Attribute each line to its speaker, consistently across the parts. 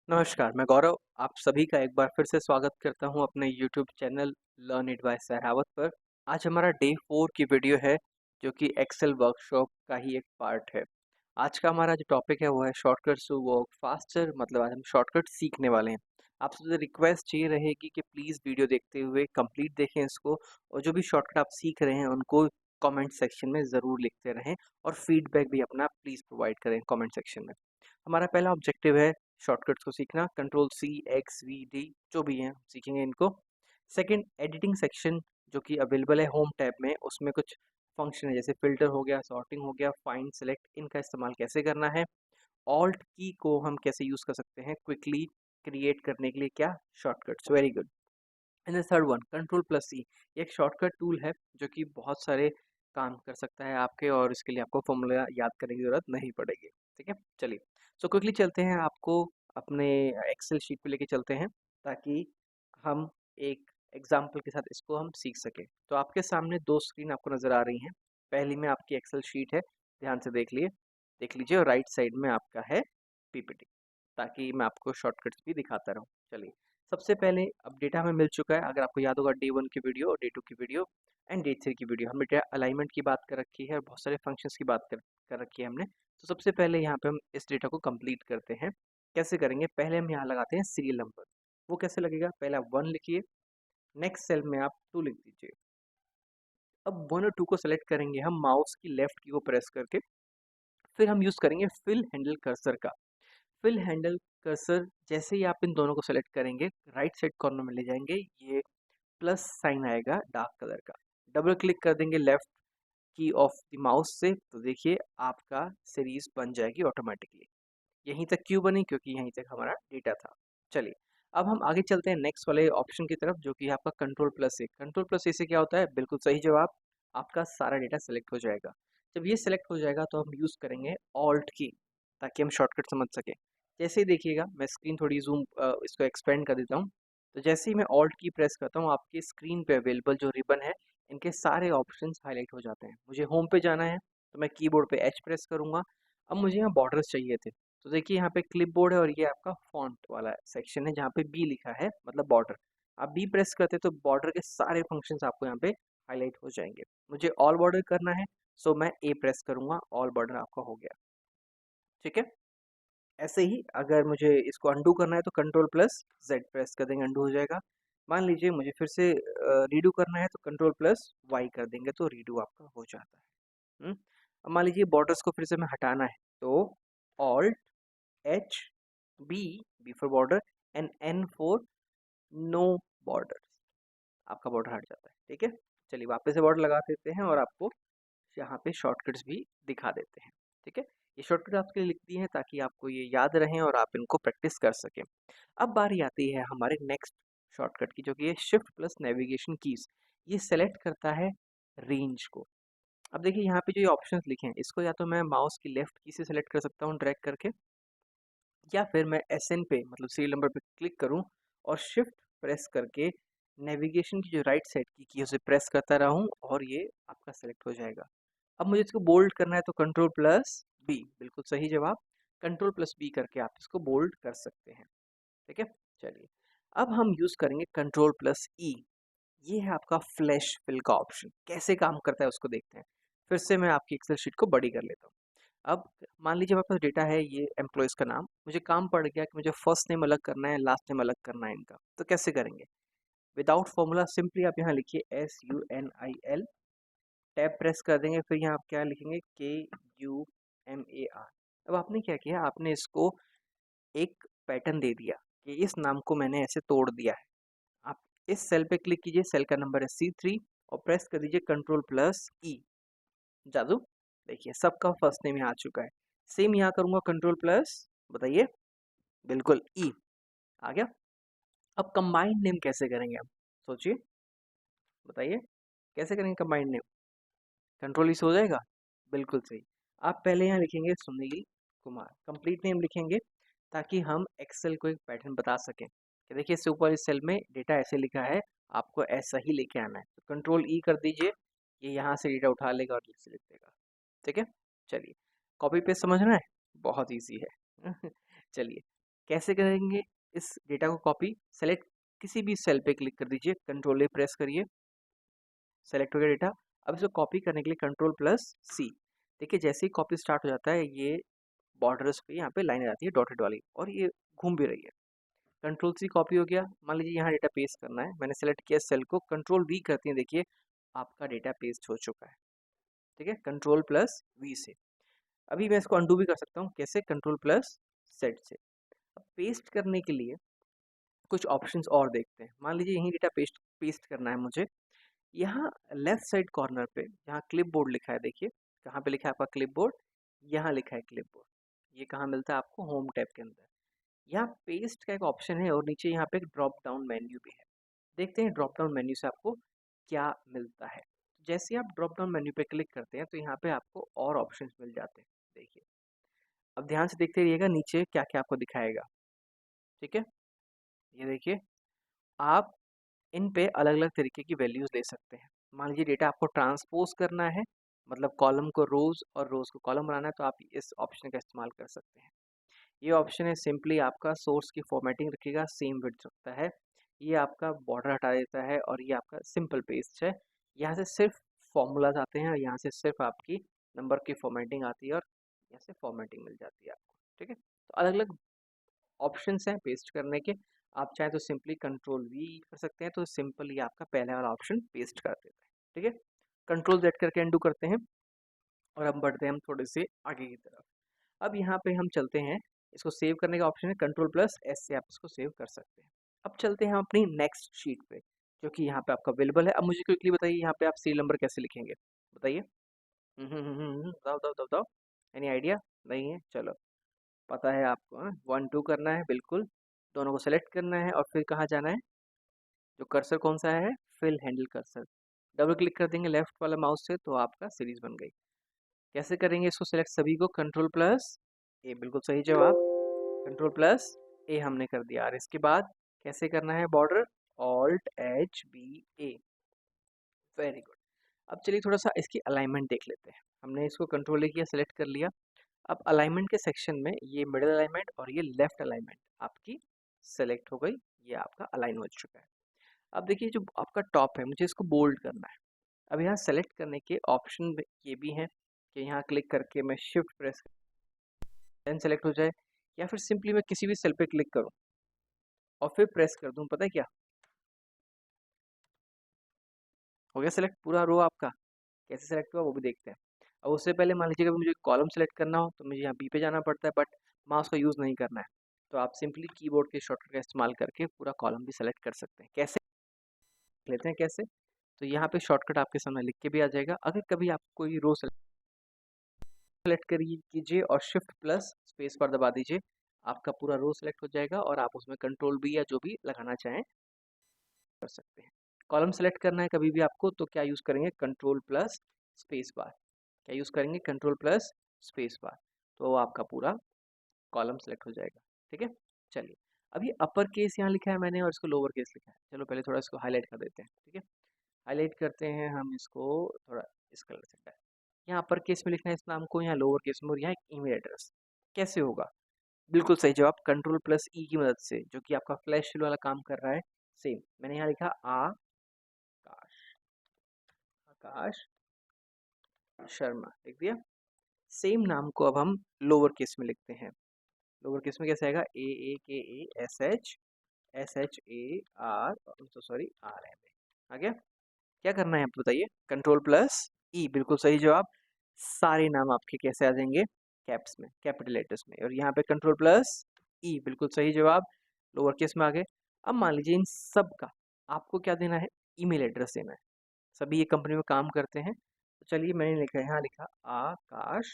Speaker 1: नमस्कार, मैं गौरव आप सभी का एक बार फिर से स्वागत करता हूं अपने YouTube channel learn it by Sehrawat पर। आज हमारा डे 4 की वीडियो है जो कि एक्सेल वर्कशॉप का ही एक पार्ट है। आज का हमारा जो टॉपिक है वो है शॉर्टकट्स टू वर्क फास्टर, मतलब आज हम शॉर्टकट सीखने वाले हैं। आपसे रिक्वेस्ट ये रहेगी कि प्लीज़ वीडियो देखते हुए कंप्लीट देखें इसको, और जो भी शॉर्टकट आप सीख रहे हैं उनको कमेंट सेक्शन में ज़रूर लिखते रहें, और फीडबैक भी अपना प्लीज़ प्रोवाइड करें कमेंट सेक्शन में। हमारा पहला ऑब्जेक्टिव है शॉर्टकट्स को सीखना, control C X V D जो भी हैं सीखेंगे इनको। सेकंड, एडिटिंग सेक्शन जो कि अवेलेबल है होम टैब में, उसमें कुछ फंक्शन है जैसे फिल्टर हो गया, सॉर्टिंग हो गया, फाइंड सेलेक्ट, इनका इस्तेमाल कैसे करना है। ऑल्ट की को हम कैसे यूज़ कर सकते हैं क्विकली क्रिएट करने के लिए, क्या shortcuts, very good. And the third one, control plus C, ये एक शॉर्टकट टूल है जो कि बहुत सारे काम कर सकता है आपके, और इसके लिए आपको फॉर्मूला याद करने की ज़रूरत नहीं पड़ेगी। ठीक है, चलिए। सो क्विकली चलते हैं, आपको अपने एक्सेल शीट पे लेके चलते हैं ताकि हम एक एग्जाम्पल के साथ इसको हम सीख सकें। तो आपके सामने दो स्क्रीन आपको नज़र आ रही हैं। पहली में आपकी एक्सेल शीट है, ध्यान से देख लीजिए, और राइट साइड में आपका है पीपीटी, ताकि मैं आपको शॉर्टकट्स भी दिखाता रहूँ। चलिए, सबसे पहले अब डेटा हमें मिल चुका है। अगर आपको याद होगा डे 1 की वीडियो और डे 2 की वीडियो एंड डे 3 की वीडियो, हमने डेटा अलाइनमेंट की बात कर रखी है और बहुत सारे फंक्शंस की बात कर रखी है हमने। तो सबसे पहले यहाँ पे हम इस डेटा को कंप्लीट करते हैं। कैसे करेंगे, पहले हम यहाँ लगाते हैं सीरियल नंबर। वो कैसे लगेगा, पहले आप 1 लिखिए, नेक्स्ट सेल में आप 2 लिख दीजिए। अब 1 और 2 को सेलेक्ट करेंगे हम माउस की लेफ्ट की को प्रेस करके। फिर हम यूज़ करेंगे फिल हैंडल कर्सर का। फिल हैंडल कर्सर जैसे ही आप इन दोनों को सेलेक्ट करेंगे, राइट साइड कॉर्नर में ले जाएंगे, ये प्लस साइन आएगा डार्क कलर का। डबल क्लिक कर देंगे लेफ्ट की ऑफ द माउस से, तो देखिए आपका सीरीज बन जाएगी ऑटोमेटिकली। यहीं तक क्यों बनी, क्योंकि यहीं तक हमारा डेटा था। चलिए, अब हम आगे चलते हैं नेक्स्ट वाले ऑप्शन की तरफ जो कि है आपका कंट्रोल प्लस ए। कंट्रोल प्लस ए से क्या होता है, बिल्कुल सही जवाब, आपका सारा डेटा सेलेक्ट हो जाएगा। जब ये सेलेक्ट हो जाएगा तो हम यूज़ करेंगे ऑल्ट की, ताकि हम शॉर्टकट समझ सकें। जैसे ही देखिएगा, मैं स्क्रीन थोड़ी जूम इसको एक्सपेंड कर देता हूँ। तो जैसे ही मैं ऑल्ट की प्रेस करता हूँ, आपकी स्क्रीन पे अवेलेबल जो रिबन है, इनके सारे ऑप्शंस हाईलाइट हो जाते हैं। मुझे होम पे जाना है तो मैं कीबोर्ड पे एच प्रेस करूँगा। अब मुझे यहाँ बॉर्डर्स चाहिए थे, तो देखिए यहाँ पे क्लिपबोर्ड है और ये आपका फॉन्ट वाला सेक्शन है जहाँ पे बी लिखा है, मतलब बॉर्डर। आप बी प्रेस करते तो बॉर्डर के सारे फंक्शंस आपको यहाँ पे हाईलाइट हो जाएंगे। मुझे ऑल बॉर्डर करना है, सो मैं ए प्रेस करूंगा, ऑल बॉर्डर आपका हो गया। ठीक है, ऐसे ही अगर मुझे इसको अंडू करना है तो कंट्रोल प्लस जेड प्रेस कर देंगे, अंडू हो जाएगा। मान लीजिए मुझे फिर से रीडू करना है तो कंट्रोल प्लस वाई कर देंगे, तो रीडू आपका हो जाता है। अब मान लीजिए बॉर्डर्स को फिर से मैं हटाना है, तो alt H B, B for border, and N for no border, आपका बॉर्डर हट जाता है। ठीक है, चलिए वापस से बॉर्डर लगा देते हैं और आपको यहाँ पे शॉर्टकट्स भी दिखा देते हैं। ठीक है, ये शॉर्टकट आपके लिए लिख दिए हैं ताकि आपको ये याद रहें और आप इनको प्रैक्टिस कर सकें। अब बारी आती है हमारे नेक्स्ट शॉर्टकट की, जो कि है शिफ्ट प्लस नेविगेशन कीज। ये सेलेक्ट करता है रेंज को। अब देखिए यहाँ पे जो ये ऑप्शंस लिखे हैं, इसको या तो मैं माउस की लेफ्ट की से सेलेक्ट कर सकता हूँ ड्रैग करके, या फिर मैं एसएन पे, मतलब सीरियल नंबर पे क्लिक करूं और शिफ्ट प्रेस करके नेविगेशन की जो राइट साइड की है उसे प्रेस करता रहूं, और ये आपका सेलेक्ट हो जाएगा। अब मुझे इसको बोल्ड करना है तो कंट्रोल प्लस बी, बिल्कुल सही जवाब, कंट्रोल प्लस बी करके आप इसको बोल्ड कर सकते हैं। ठीक है, चलिए, अब हम यूज करेंगे कंट्रोल प्लस ई। ये है आपका फ्लैश फिल का ऑप्शन, कैसे काम करता है उसको देखते हैं। फिर से मैं आपकी एक्सेल शीट को बड़ी कर लेता हूँ। अब मान लीजिए मेरे पास डेटा है, ये एम्प्लॉयज़ का नाम, मुझे काम पड़ गया कि मुझे फर्स्ट नेम अलग करना है, लास्ट नेम अलग करना है इनका, तो कैसे करेंगे। विदाउट फॉर्मूला सिंपली आप यहाँ लिखिए SUNIL, टैब प्रेस कर देंगे, फिर यहाँ आप क्या लिखेंगे KUMAR। अब आपने क्या किया, आपने इसको एक पैटर्न दे दिया कि इस नाम को मैंने ऐसे तोड़ दिया है। आप इस सेल पे क्लिक कीजिए, सेल का नंबर है C3, और प्रेस कर दीजिए कंट्रोल प्लस ई। जादू, देखिए सबका फर्स्ट नेम यहाँ आ चुका है। सेम यहाँ करूँगा कंट्रोल प्लस, बताइए, बिल्कुल ई आ गया। अब कंबाइंड नेम कैसे करेंगे हम, सोचिए, बताइए कैसे करेंगे कंबाइंड नेम। कंट्रोल ई से हो जाएगा, बिल्कुल सही। आप पहले यहाँ लिखेंगे सुनील कुमार, कंप्लीट नेम लिखेंगे, ताकि हम एक्सेल को एक पैटर्न बता सकें कि देखिए इससे ऊपर इस सेल में डेटा ऐसे लिखा है, आपको ऐसा ही लेके आना है। तो कंट्रोल ई कर दीजिए, ये यहाँ से डेटा उठा लेगा और से लिख देगा। ठीक है, चलिए, कॉपी पेस्ट समझना है, बहुत ईजी है। चलिए, कैसे करेंगे इस डेटा को कॉपी? सेलेक्ट, किसी भी सेल पे क्लिक कर दीजिए, कंट्रोल ए प्रेस करिए, सेलेक्ट हो गया डेटा। अब इसको कॉपी करने के लिए कंट्रोल प्लस सी। देखिए जैसे ही कॉपी स्टार्ट हो जाता है, ये बॉर्डर्स पे यहाँ पे लाइन आ जाती है डॉटेड वाली, और ये घूम भी रही है। कंट्रोल सी कॉपी हो गया। मान लीजिए यहाँ डेटा पेस्ट करना है, मैंने सेलेक्ट किया सेल को, कंट्रोल वी करती हैं, देखिए आपका डेटा पेस्ट हो चुका है। ठीक है, कंट्रोल प्लस वी से। अभी मैं इसको अंडू भी कर सकता हूँ, कैसे? कंट्रोल प्लस सेट से। अब पेस्ट करने के लिए कुछ ऑप्शंस और देखते हैं। मान लीजिए यही डेटा पेस्ट पेस्ट करना है मुझे। यहाँ लेफ्ट साइड कॉर्नर पे जहाँ क्लिपबोर्ड लिखा है, देखिए कहाँ पे लिखा है आपका क्लिपबोर्ड, यहाँ लिखा है क्लिपबोर्ड। ये कहाँ मिलता है आपको? होम टैब के अंदर। यहाँ पेस्ट का एक ऑप्शन है और नीचे यहाँ पे एक ड्रॉप डाउन मेन्यू भी है। देखते हैं ड्रॉप डाउन मेन्यू से आपको क्या मिलता है। जैसे आप ड्रॉप डाउन मेन्यू पे क्लिक करते हैं तो यहाँ पे आपको और ऑप्शंस मिल जाते हैं। देखिए, अब ध्यान से देखते रहिएगा नीचे क्या क्या आपको दिखाएगा। ठीक है, ये देखिए, आप इन पे अलग अलग तरीके की वैल्यूज ले सकते हैं। मान लीजिए डेटा आपको ट्रांसपोज करना है, मतलब कॉलम को रोज और रोज को कॉलम बनाना है, तो आप इस ऑप्शन का इस्तेमाल कर सकते हैं। ये ऑप्शन है सिंपली आपका सोर्स की फॉर्मेटिंग रखेगा, सेम विड्थ रखता है। ये आपका बॉर्डर हटा देता है, और ये आपका सिंपल पेस्ट है। यहाँ से सिर्फ फॉर्मूलाज आते हैं, और यहाँ से सिर्फ आपकी नंबर की फॉर्मेटिंग आती है, और यहाँ से फॉर्मेटिंग मिल जाती है आपको। ठीक है, तो अलग अलग ऑप्शंस हैं पेस्ट करने के। आप चाहे तो सिंपली कंट्रोल वी कर सकते हैं, तो सिंपल ये आपका पहले वाला ऑप्शन पेस्ट कर देता है। ठीक है, कंट्रोल जेड करके एंडू करते हैं, और अब बढ़ते हैं हम थोड़े से आगे की तरफ। अब यहाँ पे हम चलते हैं, इसको सेव करने का ऑप्शन है, कंट्रोल प्लस एस से आप इसको सेव कर सकते हैं। अब चलते हैं हम अपनी नेक्स्ट शीट पे, जो कि यहाँ पे आपका अवेलेबल है। अब मुझे क्विकली बताइए, यहाँ पे आप सीरियल नंबर कैसे लिखेंगे? बताइए। बताओ बताओ बताओ बताओ। Any idea? नहीं है, चलो पता है आपको। 1 2 करना है, बिल्कुल। दोनों को सेलेक्ट करना है, और फिर कहाँ जाना है? जो कर्सर कौन सा है? Fill handle cursor. Double click कर देंगे लेफ्ट वाला माउस से, तो आपका सीरीज बन गई। कैसे करेंगे इसको सेलेक्ट सभी को? कंट्रोल प्लस ए, बिल्कुल सही जवाब। कंट्रोल प्लस ए हमने कर दिया। और इसके बाद कैसे करना है? Border alt H B A. Very good. अब चलिए थोड़ा सा इसकी अलाइनमेंट देख लेते हैं। हमने इसको कंट्रोल ए किया, सेलेक्ट कर लिया। अब अलाइनमेंट के सेक्शन में ये मिडिल अलाइनमेंट और ये लेफ्ट अलाइनमेंट आपकी सेलेक्ट हो गई। ये आपका अलाइन हो चुका है। अब देखिए जो आपका टॉप है, मुझे इसको बोल्ड करना है। अब यहाँ सेलेक्ट करने के ऑप्शन ये भी हैं कि यहाँ क्लिक करके मैं शिफ्ट प्रेस देन सेलेक्ट हो जाए, या फिर सिंपली मैं किसी भी सेल पे क्लिक करूँ और फिर प्रेस कर दूँ। पता है क्या हो गया? सेलेक्ट पूरा रो आपका। कैसे सेलेक्ट हुआ वो भी देखते हैं। अब उससे पहले मान लीजिए कि मुझे कॉलम सेलेक्ट करना हो, तो मुझे यहाँ बी पे जाना पड़ता है, बट माउस का यूज़ नहीं करना है। तो आप सिंपली कीबोर्ड के शॉर्टकट का इस्तेमाल करके पूरा कॉलम भी सेलेक्ट कर सकते हैं। कैसे लेते हैं? कैसे? तो यहाँ पे शॉर्टकट आपके सामने लिख के भी आ जाएगा। अगर कभी आप कोई रो सेलेक्ट करिए कीजिए और शिफ्ट प्लस स्पेस पर दबा दीजिए, आपका पूरा रो सेलेक्ट हो जाएगा, और आप उसमें कंट्रोल भी या जो भी लगाना चाहें कर सकते हैं। कॉलम सेलेक्ट करना है कभी भी आपको, तो क्या यूज़ करेंगे? Control plus space bar. क्या यूज़ करेंगे? Control plus space bar. तो आपका पूरा कॉलम सेलेक्ट हो जाएगा। ठीक है, चलिए। अब ये अपर केस यहाँ लिखा है मैंने, और इसको लोअर केस लिखा है। चलो पहले थोड़ा इसको हाईलाइट कर देते हैं। ठीक है, हाईलाइट करते हैं हम इसको थोड़ा इस कलर से। यहाँ अपर केस में लिखना है इस नाम को, यहाँ लोअर केस में, और यहाँ एक ईमेल एड्रेस। कैसे होगा? बिल्कुल सही जवाब, कंट्रोल प्लस ई की मदद से, जो कि आपका फ्लैश फिल वाला काम कर रहा है। सेम मैंने यहाँ लिखा आकाश, आकाश शर्मा लिख दिया। सेम नाम को अब हम लोअर केस में लिखते हैं। लोअर केस में कैसे आएगा? ए ए K A S H A are, तो सॉरी आर एम ए। आ गया? क्या करना है आप बताइए? कंट्रोल प्लस ई, बिल्कुल सही जवाब। सारे नाम आपके कैसे आ जाएंगे? कैप्स में, कैपिटल लेटर्स में। और यहाँ पे कंट्रोल प्लस ई, बिल्कुल सही जवाब। लोअर केस में आ गए। अब मान लीजिए इन सब का आपको क्या देना है? ईमेल एड्रेस देना है। सभी ये कंपनी में काम करते हैं। तो चलिए मैंने लिखा, यहाँ लिखा आकाश।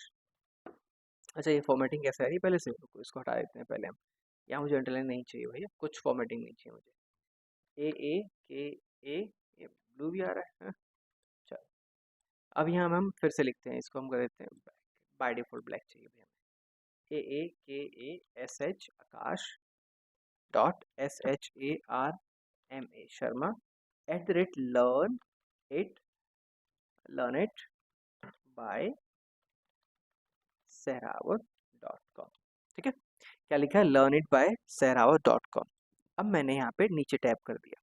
Speaker 1: अच्छा, ये फॉर्मेटिंग कैसे आ रही है? पहले से रुको, इसको हटा देते हैं पहले हम। यहाँ मुझे अंडरलाइन नहीं चाहिए भैया, कुछ फॉर्मेटिंग नहीं चाहिए मुझे। ए के ए, ये ब्लू भी आ रहा है, हाँ? चलो, अब यहाँ हम फिर से लिखते हैं, इसको हम कर देते हैं ब्लैक। बाय डिफॉल्ट ब्लैक चाहिए भैया हमें। A K A S H Aakash dot S H A R M A Sharma @ learn it by Sehrawat .com। ठीक है, क्या लिखा है, learnitbysehrawat.com। अब मैंने यहाँ पे नीचे टैप कर दिया।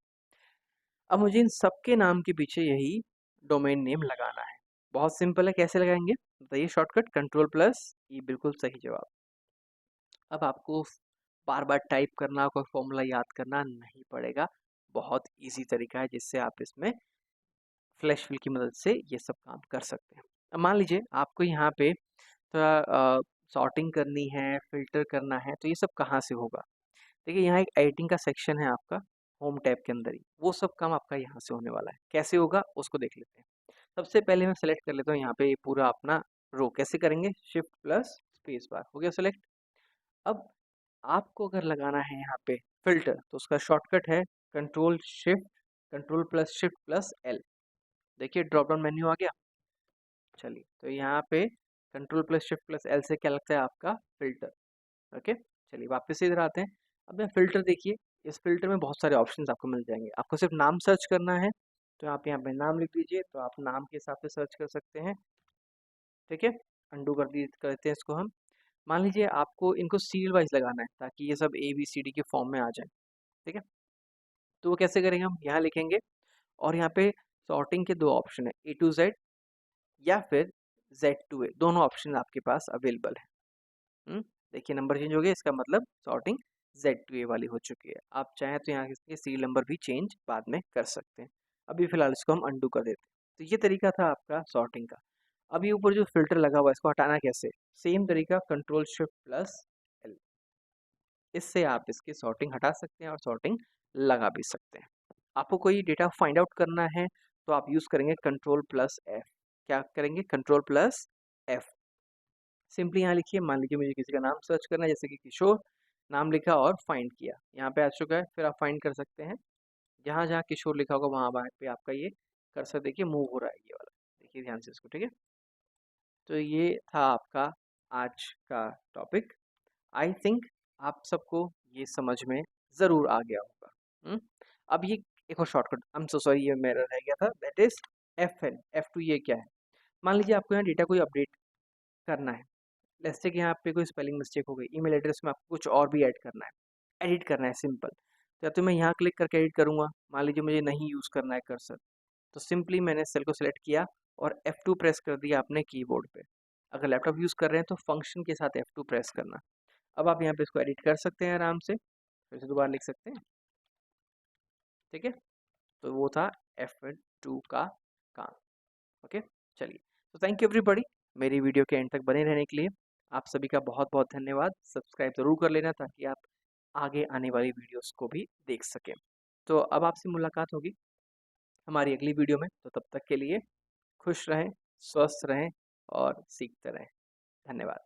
Speaker 1: अब मुझे इन सबके नाम के पीछे यही डोमेन नेम लगाना है। बहुत सिंपल है, कैसे लगाएंगे बताइए? शॉर्टकट Ctrl+E, बिल्कुल सही जवाब। अब आपको बार बार टाइप करना, कोई फॉर्मूला याद करना नहीं पड़ेगा। बहुत इजी तरीका है जिससे आप इसमें फ्लैश फिल की मदद से ये सब काम कर सकते हैं। अब मान लीजिए आपको यहाँ पे थोड़ा सॉर्टिंग करनी है, फिल्टर करना है, तो ये सब कहाँ से होगा? देखिए यहाँ एक एडिटिंग का सेक्शन है आपका, होम टैब के अंदर ही, वो सब काम आपका यहाँ से होने वाला है। कैसे होगा उसको देख लेते हैं। सबसे पहले मैं सेलेक्ट कर लेता हूँ यहाँ पे ये पूरा अपना रो। कैसे करेंगे? शिफ्ट प्लस स्पेस बार, हो गया सेलेक्ट। अब आपको अगर लगाना है यहाँ पे फिल्टर, तो उसका शॉर्टकट है Ctrl+Shift+L। देखिए ड्रॉप डाउन मेन्यू आ गया। चलिए, तो यहाँ पे Ctrl+Shift+L से क्या लगता है आपका फिल्टर। ओके, चलिए वापस से इधर आते हैं। अब मैं फिल्टर देखिए, इस फिल्टर में बहुत सारे ऑप्शंस आपको मिल जाएंगे। आपको सिर्फ नाम सर्च करना है, तो आप यहाँ पे नाम लिख दीजिए, तो आप नाम के हिसाब से सर्च कर सकते हैं। ठीक है, अंडू करते हैं इसको हम। मान लीजिए आपको इनको सीरियल वाइज लगाना है ताकि ये सब ABCD के फॉर्म में आ जाए। ठीक है, तो वो कैसे करेंगे? हम यहाँ लिखेंगे और यहाँ पे सॉर्टिंग के दो ऑप्शन है, A to Z या फिर Z to A, दोनों ऑप्शन आपके पास अवेलेबल है। देखिए नंबर चेंज हो गया, इसका मतलब सॉर्टिंग Z to A वाली हो चुकी है। आप चाहें तो यहाँ के सीरियल नंबर भी चेंज बाद में कर सकते हैं। अभी फिलहाल इसको हम अंडू कर देते हैं। तो ये तरीका था आपका सॉर्टिंग का। अभी ऊपर जो फिल्टर लगा हुआ है इसको हटाना कैसे? सेम तरीका Ctrl+Shift+L, इससे आप इसकी सॉर्टिंग हटा सकते हैं और सॉर्टिंग लगा भी सकते हैं। आपको कोई डेटा फाइंड आउट करना है तो आप यूज़ करेंगे Ctrl+F। क्या करेंगे? Ctrl+F। सिंपली यहाँ लिखिए, मान लीजिए मुझे किसी का नाम सर्च करना है, जैसे कि किशोर, नाम लिखा और फाइंड किया, यहाँ पे आ चुका है। फिर आप फाइंड कर सकते हैं, जहाँ जहाँ किशोर लिखा होगा वहाँ वहाँ पे आपका ये कर्सर देखिए मूव हो रहा है, ये वाला देखिए ध्यान से इसको। ठीक है, तो ये था आपका आज का टॉपिक। आई थिंक आप सबको ये समझ में ज़रूर आ गया होगा। अब ये एक और shortcut, I am so sorry, ये मेरा रह गया था, दैट इज FN। F2 ये क्या है? मान लीजिए आपको यहाँ डेटा कोई अपडेट करना है, लेट्स से कि यहाँ पे कोई स्पेलिंग मिस्टेक हो गई, ईमेल एड्रेस में आपको कुछ और भी ऐड करना है, एडिट करना है सिंपल। तो या तो मैं यहाँ क्लिक करके एडिट करूँगा, मान लीजिए मुझे नहीं यूज़ करना है कर्सर, तो सिंपली मैंने सेल को सिलेक्ट किया और F2 प्रेस कर दिया अपने कीबोर्ड पे। अगर लैपटॉप यूज़ कर रहे हैं तो फंक्शन के साथ F2 प्रेस करना। अब आप यहाँ पे इसको एडिट कर सकते हैं आराम से, फिर से दोबारा लिख सकते हैं। ठीक है, तो वो था F2 का काम। ओके, चलिए, तो थैंक यू एवरीबॉडी मेरी वीडियो के एंड तक बने रहने के लिए। आप सभी का बहुत बहुत धन्यवाद। सब्सक्राइब ज़रूर कर लेना ताकि आप आगे आने वाली वीडियोस को भी देख सकें। तो अब आपसे मुलाकात होगी हमारी अगली वीडियो में, तो तब तक के लिए खुश रहें, स्वस्थ रहें और सीखते रहें। धन्यवाद।